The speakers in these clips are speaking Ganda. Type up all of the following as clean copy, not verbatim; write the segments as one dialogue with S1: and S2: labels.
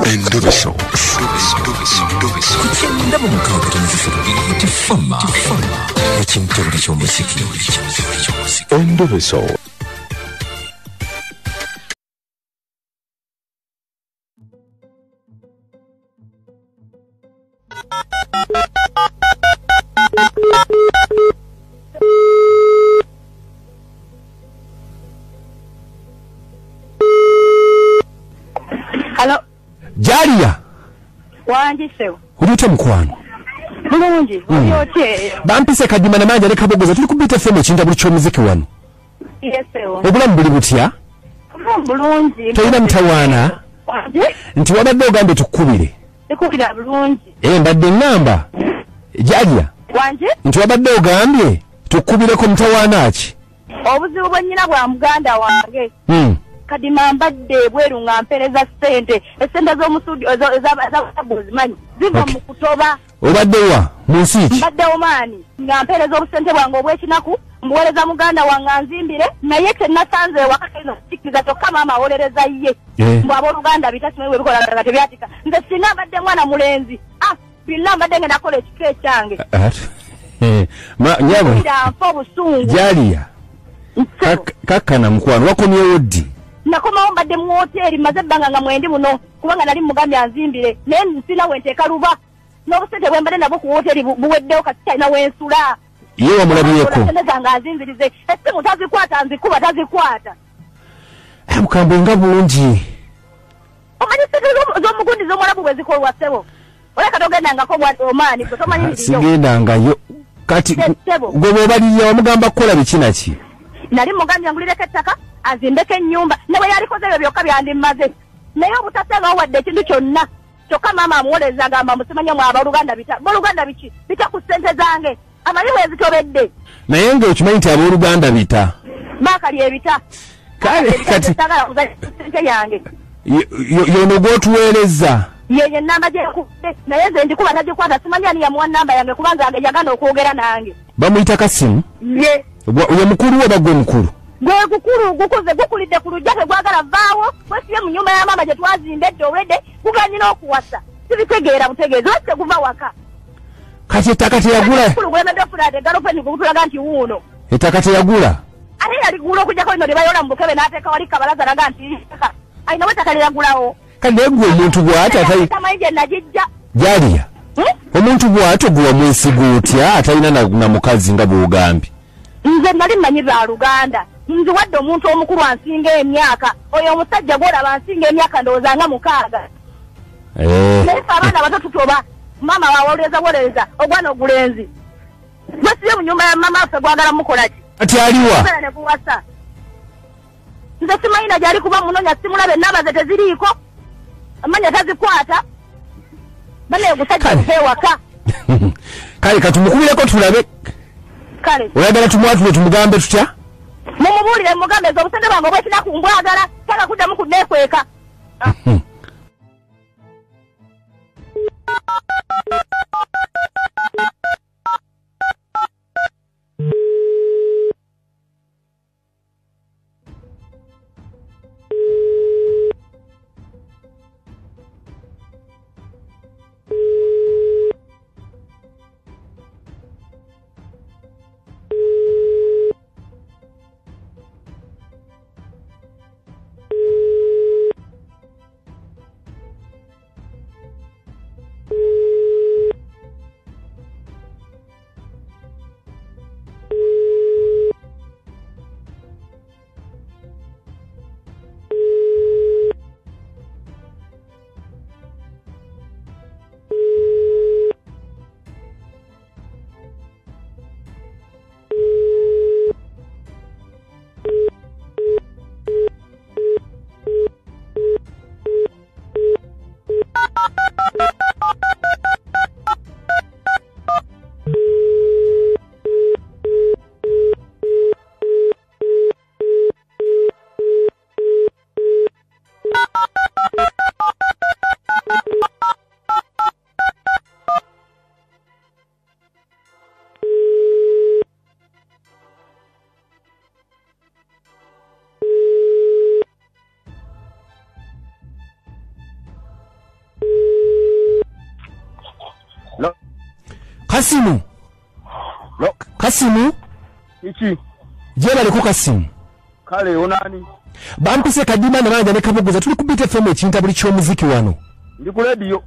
S1: Endobeso.
S2: Ndabo mukaaga tonzifiro tifama ekintu ky'omusiki.
S1: Endobeso.
S3: Hello.
S4: Jalia.
S3: Wange sewo.
S4: Ulite mkwano.
S3: Bulungi. Oyote.
S4: Bampise Kadima na manja lekabogoza tuli kubita FM ekinda buli ky'omuziki wano.
S3: Yes sewo.
S4: Obulamu buli butya?
S3: Bulungi.
S4: Toyina mutawaana.
S3: Wange.
S4: Nti wabadde ogambe tukubire.
S3: Ekubira bulungi.
S4: Mbadde ngamba. Jalia.
S3: Wange.
S4: Nti wabadde ogambye tukubireko mutawaana ki?
S3: Obuzibu bwennyina bwa Muganda wange. Kadima mbadde bweru nga mpereza sente. Esente z'omusudi ez'abasabuzimanyi ziva mu kutoba.
S4: Obadde wa mu nsi ki?
S3: Mbadde omaani nga mpereza obusente bwange obw'ekinaku mbuweereza Muganda wange anzimbire naye tennasanze wakati no sikiriza kyokka maama awolereza ye. Mbu abooluganda bitasimanyi bwe bikola nga tebyatika. Nze singa mbadde mwana mulenzi. Billa mbadde ngenda kola ekika ekyange.
S4: Nyabo.
S3: Nfa obusungu.
S4: Jalia. Kakkana mukwano wakomyewo ddi?
S3: Nakomawo mbadde mu hoteri maze ebbanga nga mwendi muno kubanga nali mugambye anzimbire naye nsina wenteeka luba n'obusente bwe mbadde nabwo ku hoteri buweddewo kati talina wensula.
S4: Ye wamulabyeko.
S3: Sente zange azinzirize essimu tazikwata nzikuba tazikwata.
S4: Mukambwe nga bulungi.
S3: Omanyi sente z'omugundi z'omwalabu bwe zikolwa ssebo. Oleka togendangako omaani gwe tomanyi biriyo.
S4: Sigendangayo. Kati gwe bw'obalirira wamugamba kukola biki naki?
S3: Nali mugambye angulireko ettaka azimbeko ennyumba ne bwe yalikoze ebyo byokka byandimmaze naye obutasengawo wadde ekintu kyonna kyokka maama amuwoleza agamba musimanye mwe abooluganda bita booluganda biki bita ku ssente zange amanyi bwezitobedde
S4: naye ng'okimanyi nti abooluganda bita
S3: baakali ebita
S4: kati
S3: sagala kuzanya ssente yange
S4: yono gw'otuweereza
S3: yeyo ennamba gyekubbe naye nze ndikuba tagikwata simanyi ani yamuwa nnamba yange kubanga yagana okwogera nange
S4: bamuyita Kasimu
S3: ye
S4: ye mukulu oba gwe mukulu
S3: gwe gukulu gukuze gukulidde ku lujja tegwagala vaawo wesiye mu nyumba ya maama gye twazimbedde olwedde guganyina okuwasa sibitegeera butegeezi wasi teguva waka
S4: kati ettaka teyagula
S3: kulemedde ofulaate galopeni gutulaga nti wuuno
S4: ettaka teyagula
S3: ate yaligula okujjako lino lye bayola mu bukebe n'ateeka wali kabalaza laga nti ayinawo ettaka lyeyagulawo
S4: kati naye gwe omuntu bw'ati
S3: tamanyi gye nagijja
S4: Jalia omuntu bw'ati gwe wamwesiga otya atalina na mukazi nga bw'ogambye
S3: nze nali mmanyi ba Luganda nziwadde omuntu omukulu ansinga emyaka oyo omusajja gw'olaba ansinga emyaka ndowooza nga 6 naye fe abaana bato tutoba maama wawolereza ogwana ogulenzi gwesiye mu nyumba ya maama waffe gwagala mukola ki
S4: ati aliwa
S3: ne kuwasa nze simanyi na gyali kuba munonya simulabe ennabaze teziriiko amanya tazikwata bane gusajja ewaka
S4: kale katumukubireko tulabe
S3: kale
S4: oyagala tumwatule tumugambe tutya
S3: mumubuulire mugambe ez'obusente bwange obwekinaku mbwagala kala kuddamu kunneekweka
S4: Kasimu. Kasimu.
S5: Iki.
S4: Jeba liko Kasimu.
S5: Kale onani.
S4: Bampise Kadima na banja ne kabuguza tuli ku beat FM ekintabuli ky'omuziki wano.
S5: Ndi ku radio.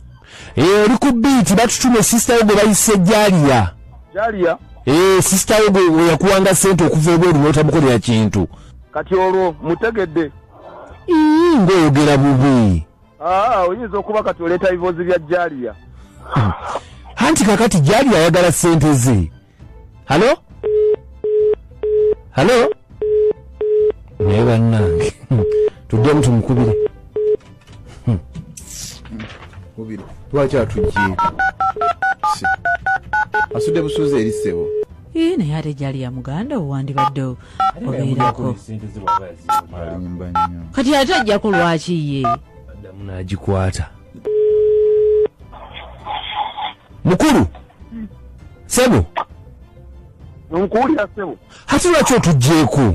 S4: Oli ku beat batutume sister yogo bayise Jalia.
S5: Jalia.
S4: Sister yogo yakuwanga sente okuva ebweru n'otamukolera kintu.
S5: Kati olwo mutegedde.
S4: Ngoyogera bubi.
S5: Oyinza okuba kati oleeta bivozi bya Jalia.
S4: Anti kakati Jalia ayagala sente ze. Halo? Halo? Neba nange. Tudde mtu mukubire.
S6: Mukubire. Lwaki atujje? Asudde busuze erisebo.
S7: Naye ate Jalia Muganda owandibadde obeerako. Kati ate ajjako lwaki ye?
S4: Adamu n'agikwata. Mukulu. Sebo.
S5: Nkuwulira sebo.
S4: Ate lwaki otugjeeko?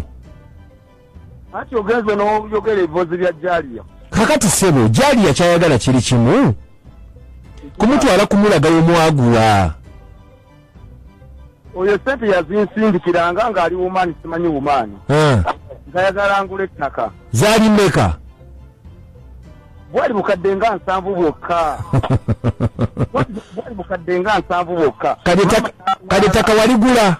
S5: Ati ogenze n'oyogera ebivozi bya Jalia.
S4: Kakati sebo, Jalia kyayagala kiri kimu. Kumutwala kumulagayo omwagula.
S5: Oyo sente yazinsindikiranga ng'ali wumaani simanyi wumaani. Ngayagala ngula ettaka.
S4: Zaali mmeka?
S5: Bwali bukadde nga 7 bwokka. Bwali bukadde nga 7 bwokka.
S4: Kade taka waligula?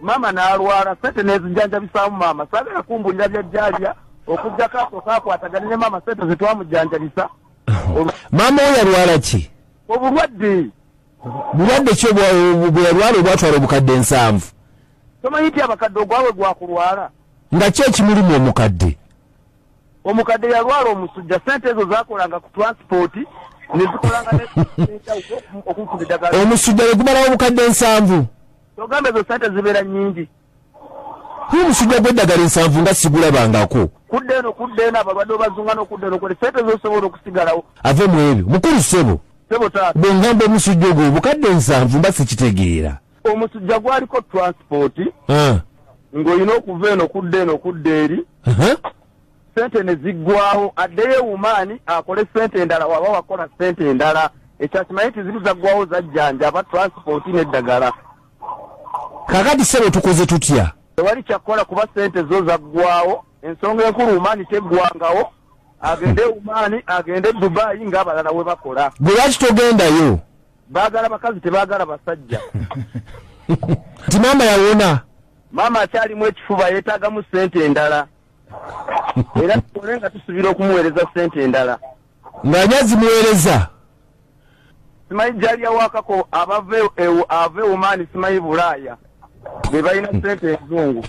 S5: Mama n'alwala sente n'ezinjanjabisaamu maama. Saagala kumbulira bya Jalia okujjako akaakwatagana ne maama sente zetwamujjanjabisa.
S4: Maama oyo yalwala ki?
S5: Obulwadde.
S4: Bulwadde ki bwe yalwala obwatwala obukadde 7?
S5: Tomanyi nti abakadde ogwawe gwakulwala?
S4: Nga ki ekimulimu omukadde?
S5: Omukadde yalwala omusujja sente ezo zakolanga ku transport nezikolanga okufuna eddagala.
S4: Omusujja ne gumalawo obukadde 7?
S5: Togamba ezo sente zibeera nnyingi.
S4: Omusujja gw'eddagala 7 nga sigulabangako.
S5: Kudde eno abalwadde obazunga n'okudde eno kule sente zosobola okusigalawo.
S4: Ave mu ebyo. Mukulu sebo.
S5: Sebo taata.
S4: Bwe ngamba omusujja ogwo obukadde 7 mba sikitegeera.
S5: Omusujja gwaliko transport. Ng'olina okuva eno okudda eri. Sente ne ziggwawo addeyo ewumaani akole sente endala waba wakola sente endala. Ekyakimanyi nti ziri zaggwawo zajjanjaba transport n'eddagala.
S4: Kakati sebo tukoze tutya?
S5: Tewali kyakola kuba sente zo zaggwawo. Ensonga enkulu wumaani teggwangawo. Agende wumaani agende Dubai ng'abalala we bakola.
S4: Gwe lwaki togendayo?
S5: Baagala bakazi tebaagala basajja.
S4: Nti maama yawona?
S5: Maama akyalimu ekifuba yeetaagamu sente endala. Era tukole nga tusuubira okumuweereza sente endala.
S4: Ng'anya zimuweereza?
S5: Simanyi Jalia waakako ave wumaani simanyi Bulaaya. Be balina sente enzungu.